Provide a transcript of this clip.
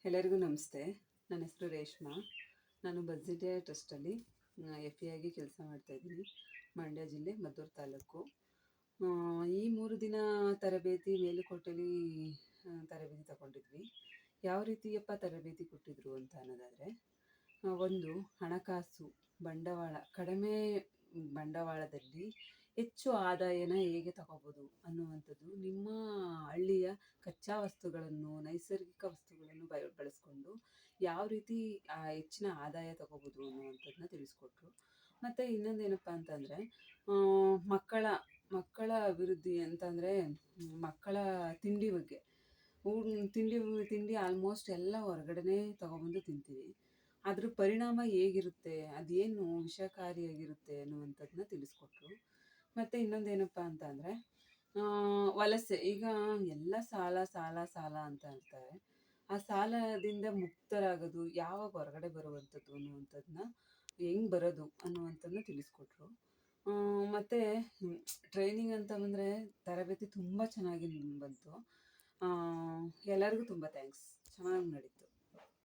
ಎಲ್ಲರಿಗೂ ನಮಸ್ತೆ. ನನ್ನ ಹೆಸರು ರೇಷ್ಮಾ. ನಾನು ಬಸ್ಸಿಟಿಯ ಟ್ರಸ್ಟಲ್ಲಿ ಎಫ್ ಎ ಆಗಿ ಕೆಲಸ ಮಾಡ್ತಾಯಿದ್ದೀನಿ. ಮಂಡ್ಯ ಜಿಲ್ಲೆ, ಮದ್ದೂರು ತಾಲೂಕು. ಈ 3 ದಿನ ತರಬೇತಿ ಮೇಲುಕೋಟೆಲಿ ತರಬೇತಿ ತಗೊಂಡಿದ್ವಿ. ಯಾವ ರೀತಿಯಪ್ಪ ತರಬೇತಿ ಕೊಟ್ಟಿದ್ರು ಅಂತ ಅನ್ನೋದಾದರೆ, ಒಂದು ಹಣಕಾಸು ಬಂಡವಾಳ ಕಡಿಮೆ ಬಂಡವಾಳದಲ್ಲಿ ಹೆಚ್ಚು ಆದಾಯನ ಹೇಗೆ ತಗೋಬೋದು ಅನ್ನುವಂಥದ್ದು, ನಿಮ್ಮ ಹಳ್ಳಿಯ ಕಚ್ಚಾ ವಸ್ತುಗಳನ್ನು, ನೈಸರ್ಗಿಕ ವಸ್ತುಗಳನ್ನು ಬಳಸ್ಕೊಂಡು ಯಾವ ರೀತಿ ಹೆಚ್ಚಿನ ಆದಾಯ ತಗೋಬೋದು ಅನ್ನುವಂಥದ್ದನ್ನ ತಿಳಿಸ್ಕೊಟ್ರು. ಮತ್ತು ಇನ್ನೊಂದೇನಪ್ಪ ಅಂತಂದರೆ, ಮಕ್ಕಳ ಮಕ್ಕಳ ಅಭಿವೃದ್ಧಿ ಅಂತಂದರೆ ಮಕ್ಕಳ ತಿಂಡಿ ಬಗ್ಗೆ. ತಿಂಡಿ ಆಲ್ಮೋಸ್ಟ್ ಎಲ್ಲ ಹೊರಗಡೆನೇ ತೊಗೊಬಂದು ತಿಂತೀವಿ. ಅದ್ರ ಪರಿಣಾಮ ಹೇಗಿರುತ್ತೆ, ಅದೇನು ವಿಷಕಾರಿಯಾಗಿರುತ್ತೆ ಅನ್ನುವಂಥದ್ದನ್ನ ತಿಳಿಸ್ಕೊಟ್ರು. ಮತ್ತು ಇನ್ನೊಂದೇನಪ್ಪ ಅಂತ ಅಂದರೆ, ವಲಸೆ. ಈಗ ಎಲ್ಲ ಸಾಲ ಸಾಲ ಸಾಲ ಅಂತ ಹೇಳ್ತಾರೆ. ಆ ಸಾಲದಿಂದ ಮುಕ್ತರಾಗೋದು ಯಾವಾಗ, ಹೊರಗಡೆ ಬರುವಂಥದ್ದು ಅನ್ನುವಂಥದ್ದನ್ನ, ಹೆಂಗೆ ಬರೋದು ಅನ್ನುವಂಥದ್ದನ್ನ ತಿಳಿಸ್ಕೊಟ್ರು. ಮತ್ತು ಟ್ರೈನಿಂಗ್ ಅಂತ ಬಂದರೆ ತರಬೇತಿ ತುಂಬ ಚೆನ್ನಾಗಿ ಬಂತು. ಎಲ್ಲರಿಗೂ ತುಂಬ ಥ್ಯಾಂಕ್ಸ್. ಚೆನ್ನಾಗಿ ನಡೀತು.